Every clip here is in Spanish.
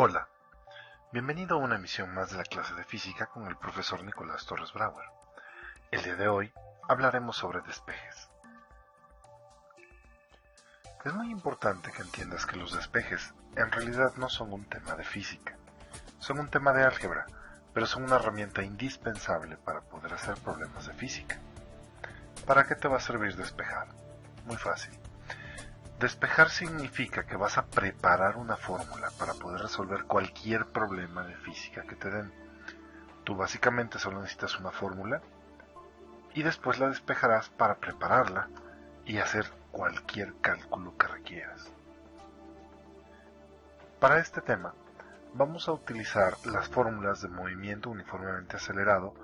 Hola, bienvenido a una emisión más de la clase de física con el profesor Nicolás Torres Brauer. El día de hoy hablaremos sobre despejes. Es muy importante que entiendas que los despejes en realidad no son un tema de física, son un tema de álgebra, pero son una herramienta indispensable para poder hacer problemas de física. ¿Para qué te va a servir despejar? Muy fácil. Despejar significa que vas a preparar una fórmula para poder resolver cualquier problema de física que te den. Tú básicamente solo necesitas una fórmula y después la despejarás para prepararla y hacer cualquier cálculo que requieras. Para este tema vamos a utilizar las fórmulas de movimiento uniformemente acelerado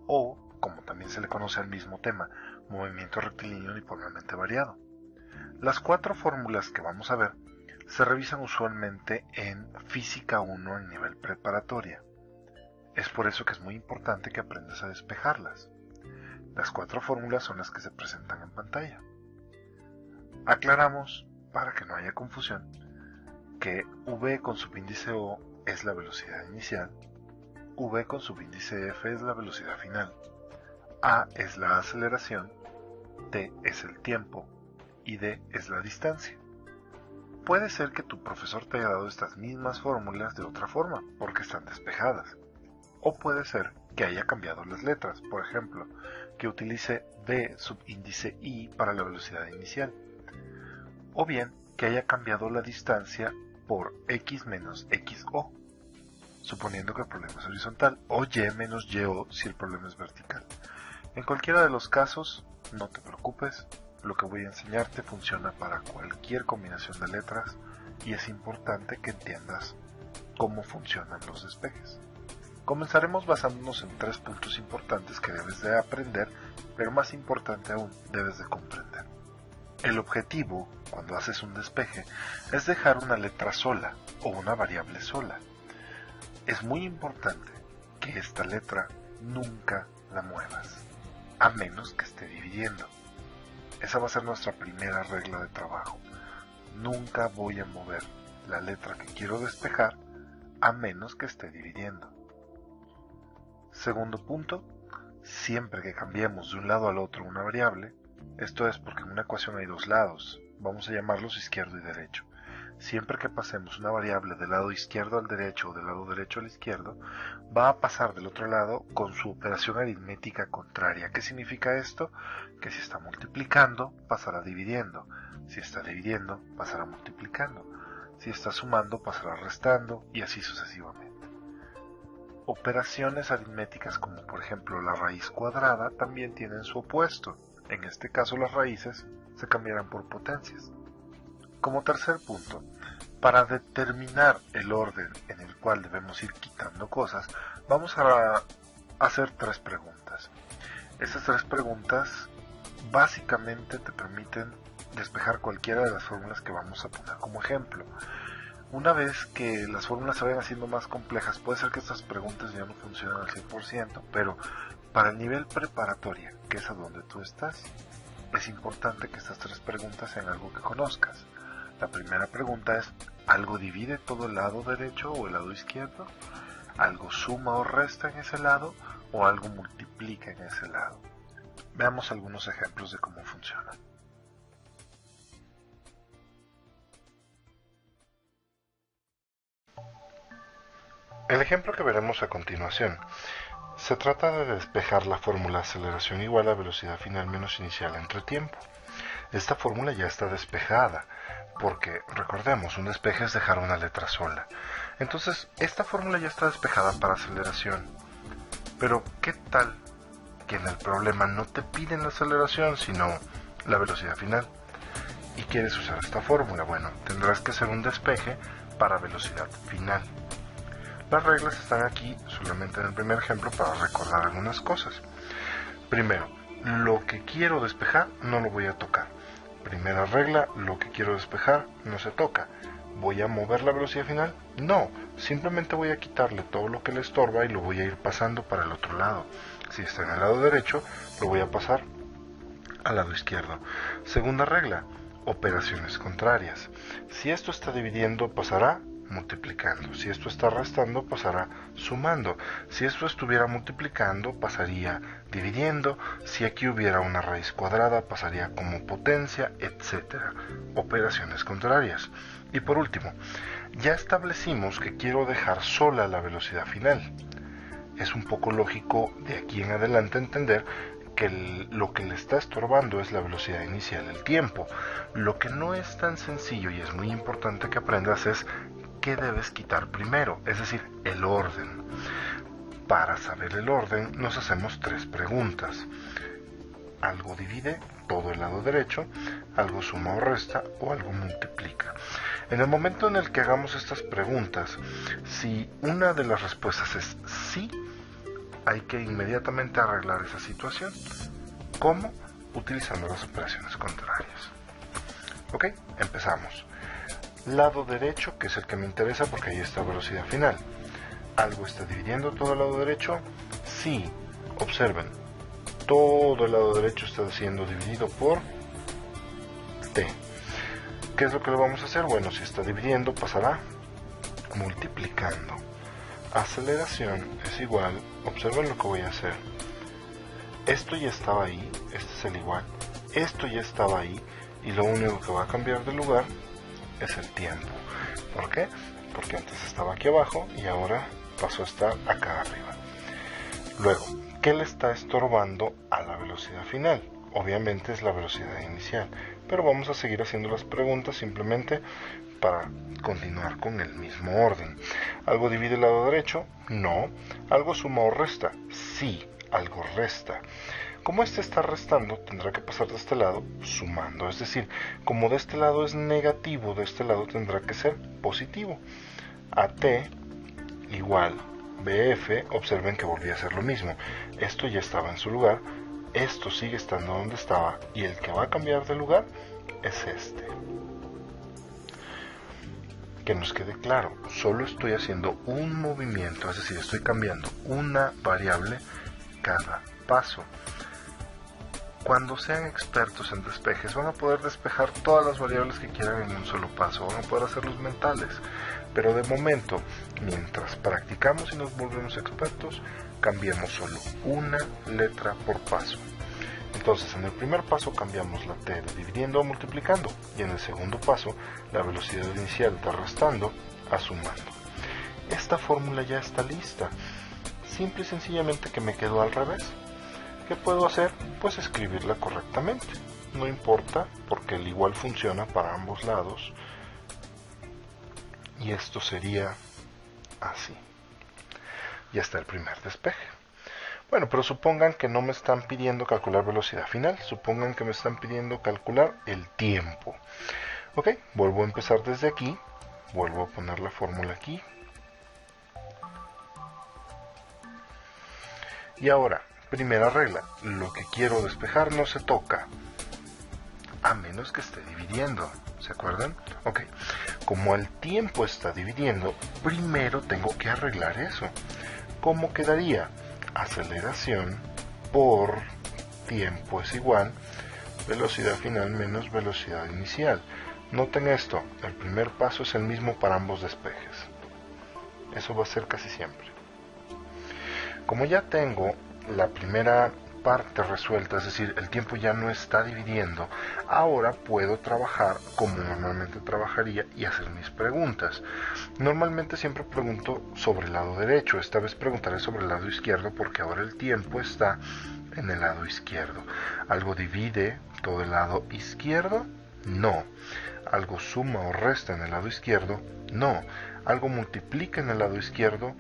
o, como también se le conoce al mismo tema, movimiento rectilíneo uniformemente variado. Las cuatro fórmulas que vamos a ver se revisan usualmente en Física 1 en nivel preparatoria. Es por eso que es muy importante que aprendas a despejarlas. Las cuatro fórmulas son las que se presentan en pantalla. Aclaramos, para que no haya confusión, que V con subíndice O es la velocidad inicial, V con subíndice F es la velocidad final, A es la aceleración, T es el tiempo, y D es la distancia. Puede ser que tu profesor te haya dado estas mismas fórmulas de otra forma, porque están despejadas. O puede ser que haya cambiado las letras, por ejemplo, que utilice V subíndice I para la velocidad inicial. O bien que haya cambiado la distancia por X menos XO, suponiendo que el problema es horizontal, o Y menos YO si el problema es vertical. En cualquiera de los casos, no te preocupes. Lo que voy a enseñarte funciona para cualquier combinación de letras y es importante que entiendas cómo funcionan los despejes. Comenzaremos basándonos en 3 puntos importantes que debes de aprender, pero más importante aún, debes de comprender. El objetivo, cuando haces un despeje, es dejar una letra sola o una variable sola. Es muy importante que esta letra nunca la muevas, a menos que esté dividiendo. Esa va a ser nuestra primera regla de trabajo. Nunca voy a mover la letra que quiero despejar a menos que esté dividiendo. Segundo punto, siempre que cambiemos de un lado al otro una variable, esto es porque en una ecuación hay dos lados, vamos a llamarlos izquierdo y derecho. Siempre que pasemos una variable del lado izquierdo al derecho o del lado derecho al izquierdo, va a pasar del otro lado con su operación aritmética contraria. ¿Qué significa esto? Que si está multiplicando, pasará dividiendo. Si está dividiendo, pasará multiplicando. Si está sumando, pasará restando y así sucesivamente. Operaciones aritméticas como por ejemplo la raíz cuadrada también tienen su opuesto. En este caso las raíces se cambiarán por potencias. Como tercer punto, para determinar el orden en el cual debemos ir quitando cosas, vamos a hacer 3 preguntas. Estas 3 preguntas básicamente te permiten despejar cualquiera de las fórmulas que vamos a poner como ejemplo. Una vez que las fórmulas se vayan haciendo más complejas, puede ser que estas preguntas ya no funcionen al 100%, pero para el nivel preparatoria, que es a donde tú estás, es importante que estas 3 preguntas sean algo que conozcas. La primera pregunta es, ¿algo divide todo el lado derecho o el lado izquierdo? ¿Algo suma o resta en ese lado? ¿O algo multiplica en ese lado? Veamos algunos ejemplos de cómo funciona. El ejemplo que veremos a continuación se trata de despejar la fórmula aceleración igual a velocidad final menos inicial entre tiempo. Esta fórmula ya está despejada, porque recordemos, un despeje es dejar una letra sola. Entonces, esta fórmula ya está despejada para aceleración. Pero, ¿qué tal que en el problema no te piden la aceleración, sino la velocidad final? Y quieres usar esta fórmula. Bueno, tendrás que hacer un despeje para velocidad final. Las reglas están aquí solamente en el primer ejemplo para recordar algunas cosas. Primero, lo que quiero despejar no lo voy a tocar. Primera regla, lo que quiero despejar no se toca. ¿Voy a mover la velocidad final? No, simplemente voy a quitarle todo lo que le estorba y lo voy a ir pasando para el otro lado. Si está en el lado derecho, lo voy a pasar al lado izquierdo. Segunda regla, operaciones contrarias. Si esto está dividiendo, pasará multiplicando. Si esto está restando, pasará sumando. Si esto estuviera multiplicando, pasaría dividiendo. Si aquí hubiera una raíz cuadrada, pasaría como potencia, etcétera. Operaciones contrarias. Y por último, ya establecimos que quiero dejar sola la velocidad final. Es un poco lógico de aquí en adelante entender que lo que le está estorbando es la velocidad inicial, el tiempo. Lo que no es tan sencillo y es muy importante que aprendas es qué debes quitar primero, es decir, el orden. Para saber el orden nos hacemos 3 preguntas. Algo divide todo el lado derecho, algo suma o resta o algo multiplica. En el momento en el que hagamos estas preguntas, si una de las respuestas es sí, hay que inmediatamente arreglar esa situación. ¿Cómo? Utilizando las operaciones contrarias. Ok, empezamos. Lado derecho, que es el que me interesa porque ahí está velocidad final. ¿Algo está dividiendo todo el lado derecho? Sí. Observen, todo el lado derecho está siendo dividido por t. ¿Qué es lo que le vamos a hacer? Bueno, si está dividiendo, pasará multiplicando. Aceleración es igual, observen lo que voy a hacer. Esto ya estaba ahí, este es el igual. Esto ya estaba ahí y lo único que va a cambiar de lugar es el tiempo. ¿Por qué? Porque antes estaba aquí abajo y ahora pasó a estar acá arriba. Luego, ¿qué le está estorbando a la velocidad final? Obviamente es la velocidad inicial, pero vamos a seguir haciendo las preguntas simplemente para continuar con el mismo orden. ¿Algo divide el lado derecho? No. ¿Algo suma o resta? Sí, algo resta. Como este está restando, tendrá que pasar de este lado sumando. Es decir, como de este lado es negativo, de este lado tendrá que ser positivo. AT igual BF, observen que volví a hacer lo mismo. Esto ya estaba en su lugar, esto sigue estando donde estaba, y el que va a cambiar de lugar es este. Que nos quede claro, solo estoy haciendo un movimiento, es decir, estoy cambiando una variable cada paso. Cuando sean expertos en despejes, van a poder despejar todas las variables que quieran en un solo paso, van a poder hacerlos mentales. Pero de momento, mientras practicamos y nos volvemos expertos, cambiamos solo una letra por paso. Entonces, en el primer paso cambiamos la t de dividiendo a multiplicando, y en el segundo paso, la velocidad inicial de restando a sumando. Esta fórmula ya está lista. Simple y sencillamente que me quedó al revés. ¿Qué puedo hacer? Pues escribirla correctamente. No importa, porque el igual funciona para ambos lados. Y esto sería así. Ya está el primer despeje. Bueno, pero supongan que no me están pidiendo calcular velocidad final. Supongan que me están pidiendo calcular el tiempo. Ok, vuelvo a empezar desde aquí. Vuelvo a poner la fórmula aquí. Y ahora, primera regla, lo que quiero despejar no se toca, a menos que esté dividiendo, ¿se acuerdan? Ok, como el tiempo está dividiendo, primero tengo que arreglar eso. ¿Cómo quedaría? Aceleración por tiempo es igual, velocidad final menos velocidad inicial. Noten esto, el primer paso es el mismo para ambos despejes. Eso va a ser casi siempre. Como ya tengo la primera parte resuelta, es decir, el tiempo ya no está dividiendo, ahora puedo trabajar como normalmente trabajaría y hacer mis preguntas. Normalmente siempre pregunto sobre el lado derecho, esta vez preguntaré sobre el lado izquierdo porque ahora el tiempo está en el lado izquierdo. ¿Algo divide todo el lado izquierdo? No. ¿Algo suma o resta en el lado izquierdo? No. ¿Algo multiplica en el lado izquierdo?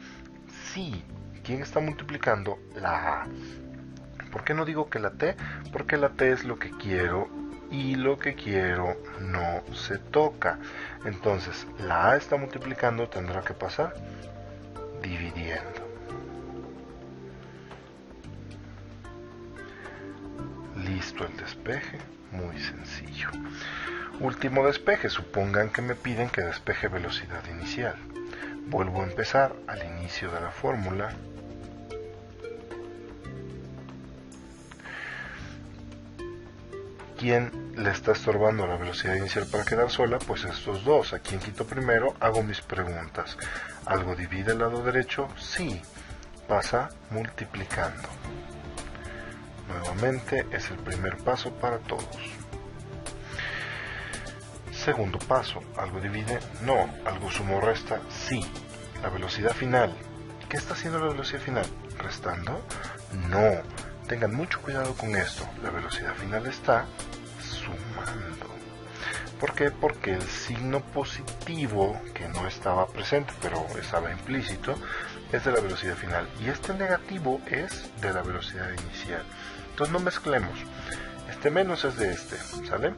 Sí. ¿Quién está multiplicando? La A. ¿Por qué no digo que la T? Porque la T es lo que quiero y lo que quiero no se toca. Entonces, la A está multiplicando, tendrá que pasar dividiendo. Listo el despeje, muy sencillo. Último despeje, supongan que me piden que despeje velocidad inicial. Vuelvo a empezar al inicio de la fórmula. ¿Quién le está estorbando la velocidad inicial para quedar sola, pues estos dos. ¿A quién quito primero? Hago mis preguntas. ¿Algo divide el lado derecho? Sí. Pasa multiplicando. Nuevamente es el primer paso para todos. Segundo paso, ¿algo divide? No. ¿Algo suma o resta? Sí. La velocidad final. ¿Qué está haciendo la velocidad final? ¿Restando? No. Tengan mucho cuidado con esto. La velocidad final está sumando. ¿Por qué? Porque el signo positivo, que no estaba presente, pero estaba implícito, es de la velocidad final. Y este negativo es de la velocidad inicial. Entonces no mezclemos. Este menos es de este, ¿sale?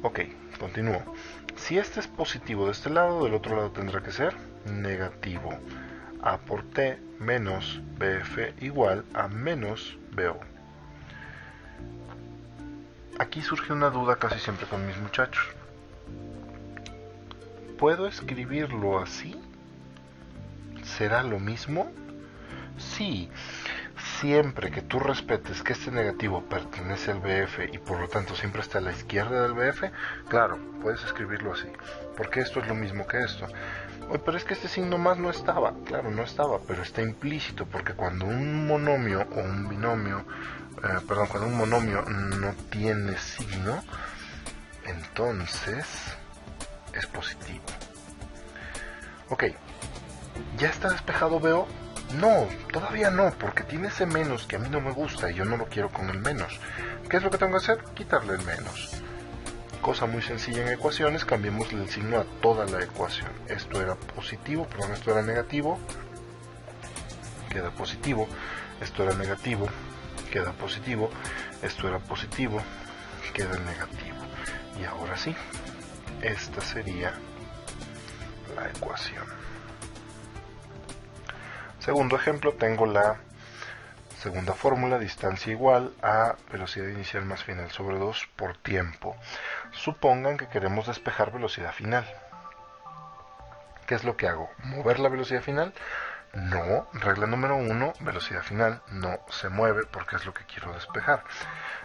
Ok, continúo. Si este es positivo de este lado, del otro lado tendrá que ser negativo. A por T menos BF igual a menos BO. Aquí surge una duda casi siempre con mis muchachos. ¿Puedo escribirlo así? ¿Será lo mismo? Sí. Siempre que tú respetes que este negativo pertenece al BF y por lo tanto siempre está a la izquierda del BF, claro, puedes escribirlo así, porque esto es lo mismo que esto. Oye, pero es que este signo más no estaba. Claro, no estaba, pero está implícito, porque cuando un monomio o un binomio, cuando un monomio no tiene signo, entonces es positivo. Ok, ¿ya está despejado BO? No, todavía no, porque tiene ese menos que a mí no me gusta y yo no lo quiero con el menos. ¿Qué es lo que tengo que hacer? Quitarle el menos. Cosa muy sencilla en ecuaciones, cambiemos el signo a toda la ecuación. Esto era positivo, perdón, esto era negativo, queda positivo. Esto era negativo, queda positivo. Esto era positivo, queda negativo. Y ahora sí, esta sería la ecuación. Segundo ejemplo, tengo la segunda fórmula, distancia igual a velocidad inicial más final sobre 2 por tiempo. Supongan que queremos despejar velocidad final. ¿Qué es lo que hago? ¿Mover la velocidad final? No. Regla número 1, velocidad final no se mueve porque es lo que quiero despejar.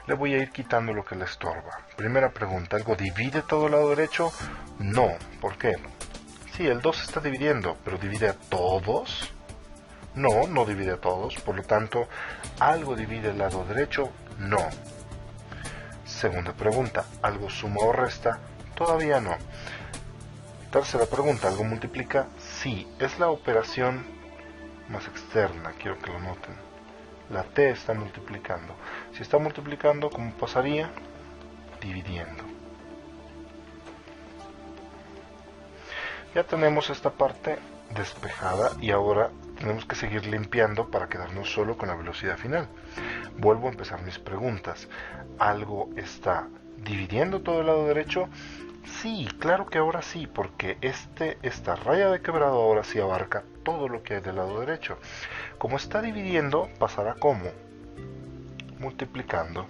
Le voy a ir quitando lo que le estorba. Primera pregunta, ¿algo divide todo el lado derecho? No. ¿Por qué? Sí, el 2 se está dividiendo, pero ¿divide a todos? No, no divide a todos, por lo tanto, ¿algo divide el lado derecho? No. Segunda pregunta, ¿algo suma o resta? Todavía no. Tercera pregunta, ¿algo multiplica? Sí, es la operación más externa, quiero que lo noten. La T está multiplicando. Si está multiplicando, ¿cómo pasaría? Dividiendo. Ya tenemos esta parte despejada y ahora tenemos que seguir limpiando para quedarnos solo con la velocidad final. Vuelvo a empezar mis preguntas. ¿Algo está dividiendo todo el lado derecho? Sí, claro que ahora sí, porque esta raya de quebrado ahora sí abarca todo lo que hay del lado derecho. Como está dividiendo, pasará como multiplicando.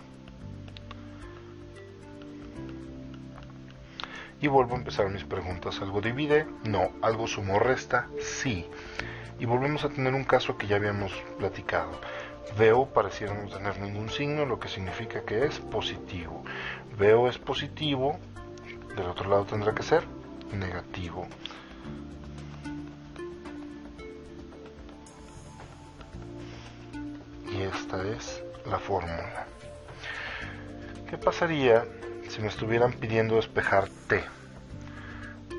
Y vuelvo a empezar mis preguntas. ¿Algo divide? No. ¿Algo suma o resta? Sí. Y volvemos a tener un caso que ya habíamos platicado. Veo pareciera no tener ningún signo, lo que significa que es positivo. Veo es positivo, del otro lado tendrá que ser negativo. Y esta es la fórmula. ¿Qué pasaría si me estuvieran pidiendo despejar T?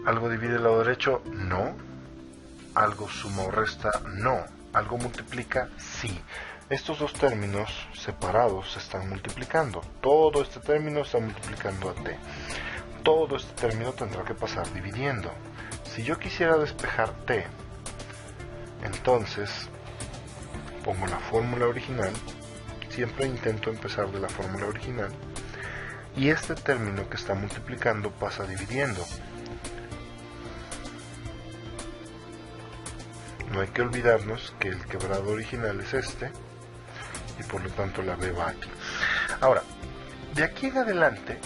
¿Algo divide el lado derecho? No. ¿Algo suma o resta? No. ¿Algo multiplica? Sí. Estos dos términos separados se están multiplicando. Todo este término está multiplicando a T. Todo este término tendrá que pasar dividiendo. Si yo quisiera despejar T, entonces pongo la fórmula original. Siempre intento empezar de la fórmula original. Y este término que está multiplicando pasa dividiendo. No hay que olvidarnos que el quebrado original es este, y por lo tanto la B va aquí. Ahora, de aquí en adelante,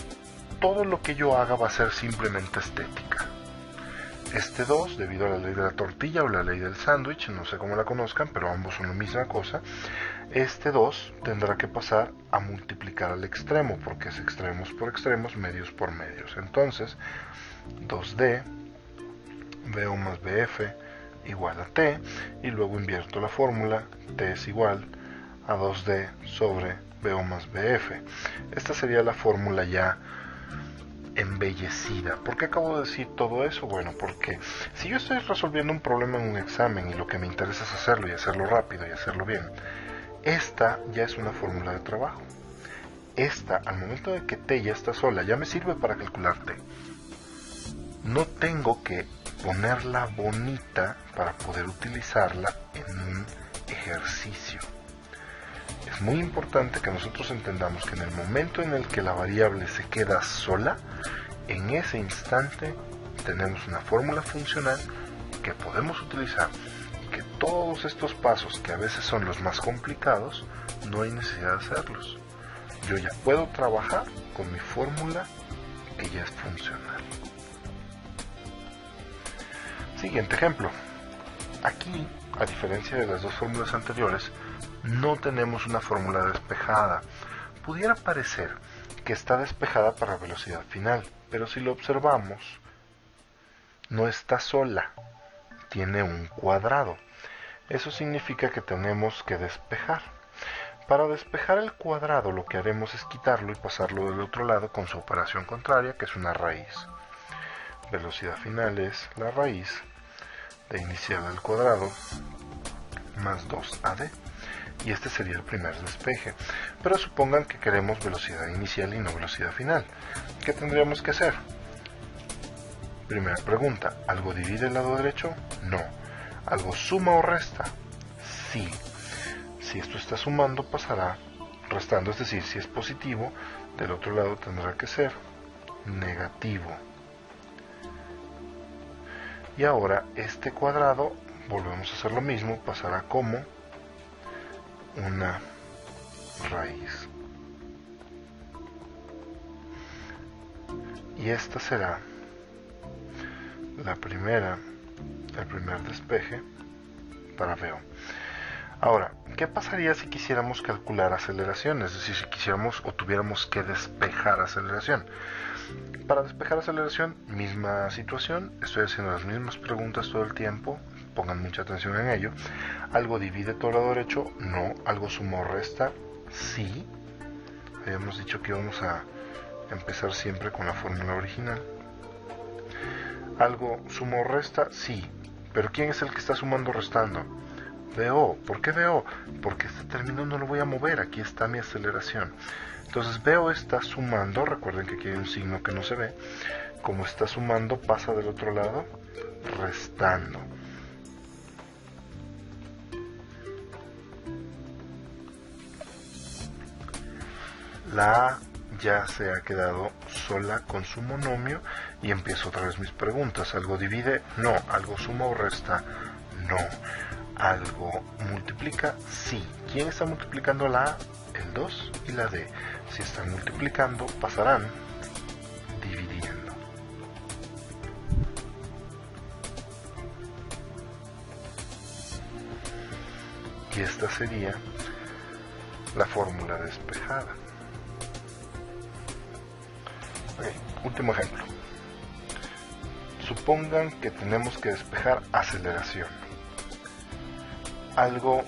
todo lo que yo haga va a ser simplemente estética. Este 2, debido a la ley de la tortilla o la ley del sándwich, no sé cómo la conozcan, pero ambos son la misma cosa, Este 2 tendrá que pasar a multiplicar al extremo, porque es extremos por extremos, medios por medios. Entonces, 2D, BO más BF igual a T, y luego invierto la fórmula, T es igual a 2D sobre BO más BF. Esta sería la fórmula ya embellecida. ¿Por qué acabo de decir todo eso? Bueno, porque si yo estoy resolviendo un problema en un examen y lo que me interesa es hacerlo y hacerlo rápido y hacerlo bien, esta ya es una fórmula de trabajo. Esta, al momento de que T ya está sola, ya me sirve para calcular T. No tengo que ponerla bonita para poder utilizarla en un ejercicio. Es muy importante que nosotros entendamos que en el momento en el que la variable se queda sola, en ese instante tenemos una fórmula funcional que podemos utilizar y que todos estos pasos, que a veces son los más complicados, no hay necesidad de hacerlos. Yo ya puedo trabajar con mi fórmula que ya es funcional. Siguiente ejemplo. Aquí, a diferencia de las dos fórmulas anteriores, no tenemos una fórmula despejada. Pudiera parecer que está despejada para la velocidad final, pero si lo observamos, no está sola, tiene un cuadrado. Eso significa que tenemos que despejar. Para despejar el cuadrado, lo que haremos es quitarlo y pasarlo del otro lado con su operación contraria, que es una raíz. Velocidad final es la raíz de inicial al cuadrado más 2AD. Y este sería el primer despeje. Pero supongan que queremos velocidad inicial y no velocidad final. ¿Qué tendríamos que hacer? Primera pregunta, ¿algo divide el lado derecho? No. ¿Algo suma o resta? Sí. Si esto está sumando, pasará restando, es decir, si es positivo, del otro lado tendrá que ser negativo. Y ahora este cuadrado, volvemos a hacer lo mismo, pasará como una raíz. Y esta será el primer despeje para VO. Ahora, ¿qué pasaría si quisiéramos calcular aceleración? Es decir, si quisiéramos o tuviéramos que despejar aceleración. Para despejar aceleración, misma situación, estoy haciendo las mismas preguntas todo el tiempo, pongan mucha atención en ello. ¿Algo divide todo lado derecho? No. ¿Algo suma o resta? Sí. Habíamos dicho que íbamos a empezar siempre con la fórmula original. ¿Algo suma o resta? Sí. ¿Pero quién es el que está sumando o restando? VO. ¿Por qué VO? Porque este término no lo voy a mover, aquí está mi aceleración. Entonces VO está sumando, recuerden que aquí hay un signo que no se ve. Como está sumando, pasa del otro lado, restando. La A ya se ha quedado sola con su monomio y empiezo otra vez mis preguntas. ¿Algo divide? No. ¿Algo suma o resta? No. ¿Algo multiplica? Sí. ¿Quién está multiplicando la A? El 2 y la D. Si están multiplicando, pasarán dividiendo. Y esta sería la fórmula despejada. Último ejemplo. Supongan que tenemos que despejar aceleración. ¿Algo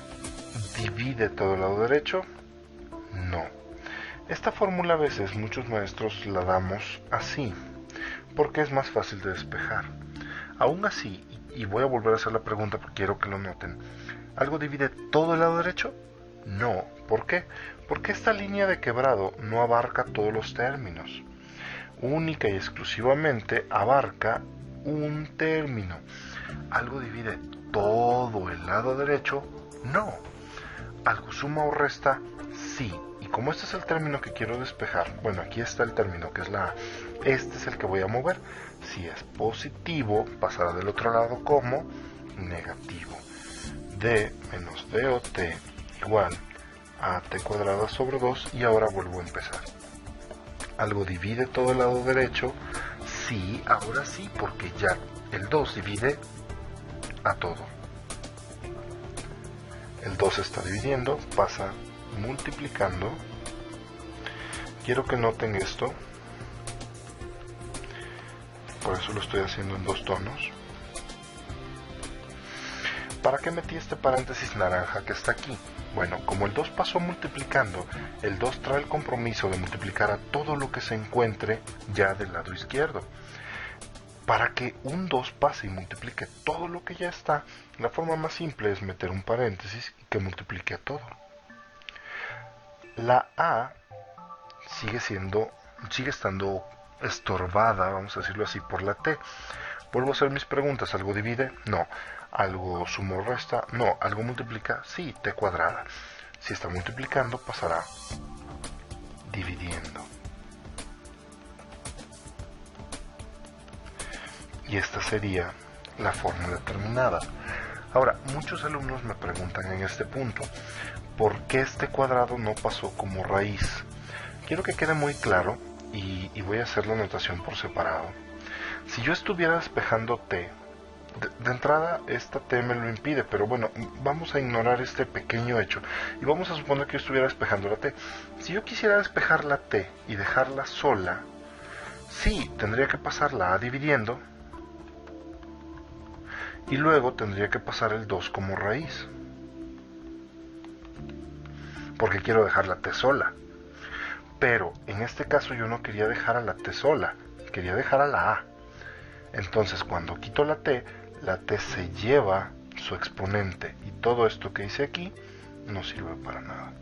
divide todo el lado derecho? No. Esta fórmula a veces muchos maestros la damos así, porque es más fácil de despejar. Aún así, y voy a volver a hacer la pregunta porque quiero que lo noten, ¿algo divide todo el lado derecho? No. ¿Por qué? Porque esta línea de quebrado no abarca todos los términos. Única y exclusivamente abarca un término. ¿Algo divide todo el lado derecho? No. ¿Algo suma o resta? Sí. Y como este es el término que quiero despejar, bueno, aquí está el término que es la A. Este es el que voy a mover. Si es positivo, pasará del otro lado como negativo. D menos DOT igual a T cuadrada sobre 2 y ahora vuelvo a empezar. ¿Algo divide todo el lado derecho? Sí, ahora sí, porque ya el 2 divide a todo. el 2 está dividiendo, pasa multiplicando. Quiero que noten esto, por eso lo estoy haciendo en 2 tonos. ¿Para qué metí este paréntesis naranja que está aquí? Bueno, como el 2 pasó multiplicando, el 2 trae el compromiso de multiplicar a todo lo que se encuentre ya del lado izquierdo. Para que un 2 pase y multiplique todo lo que ya está, la forma más simple es meter un paréntesis y que multiplique a todo. La A sigue estando estorbada, vamos a decirlo así, por la T. Vuelvo a hacer mis preguntas. ¿Algo divide? No. ¿Algo suma o resta? No. ¿Algo multiplica? Sí, T cuadrada. Si está multiplicando, pasará dividiendo. Y esta sería la fórmula terminada. Ahora, muchos alumnos me preguntan en este punto, ¿por qué este cuadrado no pasó como raíz? Quiero que quede muy claro y voy a hacer la notación por separado. Si yo estuviera despejando T, de entrada esta T me lo impide, pero bueno, vamos a ignorar este pequeño hecho y vamos a suponer que yo estuviera despejando la T. Si yo quisiera despejar la T y dejarla sola, sí, tendría que pasar la A dividiendo y luego tendría que pasar el 2 como raíz, porque quiero dejar la T sola. Pero en este caso yo no quería dejar a la T sola, quería dejar a la A. Entonces cuando quito la T se lleva su exponente y todo esto que hice aquí no sirve para nada.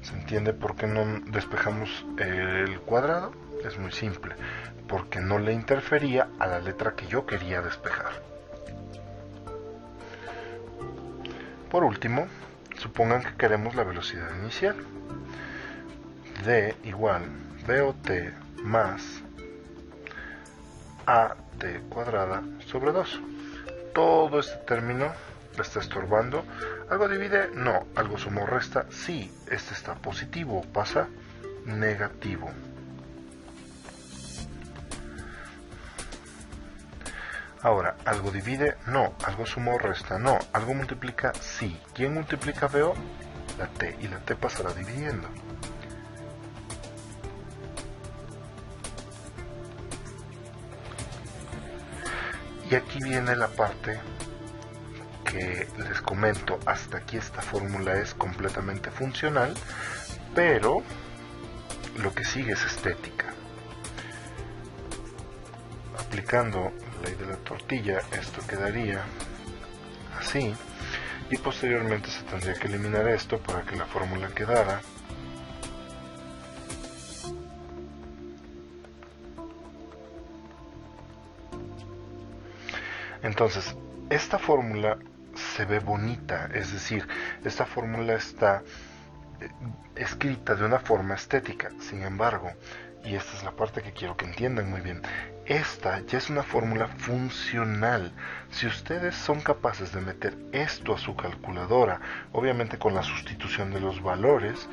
¿Se entiende por qué no despejamos el cuadrado? Es muy simple, porque no le interfería a la letra que yo quería despejar. Por último, supongan que queremos la velocidad inicial. D igual BOT más AT cuadrada sobre 2. Todo este término le está estorbando. ¿Algo divide? No. ¿Algo suma o resta? Sí. Este está positivo, pasa negativo. Ahora, ¿algo divide? No. ¿Algo suma o resta? No. ¿Algo multiplica? Sí. ¿Quién multiplica BO? La T. Y la T pasará dividiendo. Y aquí viene la parte que les comento. Hasta aquí esta fórmula es completamente funcional, pero lo que sigue es estética. Aplicando la ley de la tortilla, esto quedaría así, y posteriormente se tendría que eliminar esto para que la fórmula quedara entonces. Esta fórmula se ve bonita, es decir, esta fórmula está escrita de una forma estética. Sin embargo, y esta es la parte que quiero que entiendan muy bien, esta ya es una fórmula funcional. Si ustedes son capaces de meter esto a su calculadora, obviamente con la sustitución de los valores,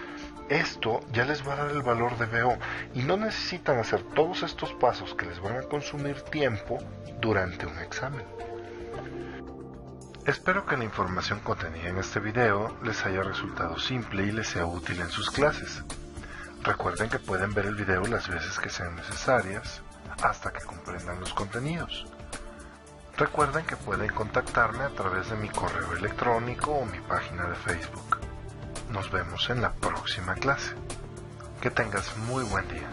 esto ya les va a dar el valor de BO y no necesitan hacer todos estos pasos que les van a consumir tiempo durante un examen. Espero que la información contenida en este video les haya resultado simple y les sea útil en sus clases. Recuerden que pueden ver el video las veces que sean necesarias hasta que comprendan los contenidos. Recuerden que pueden contactarme a través de mi correo electrónico o mi página de Facebook. Nos vemos en la próxima clase. Que tengas muy buen día.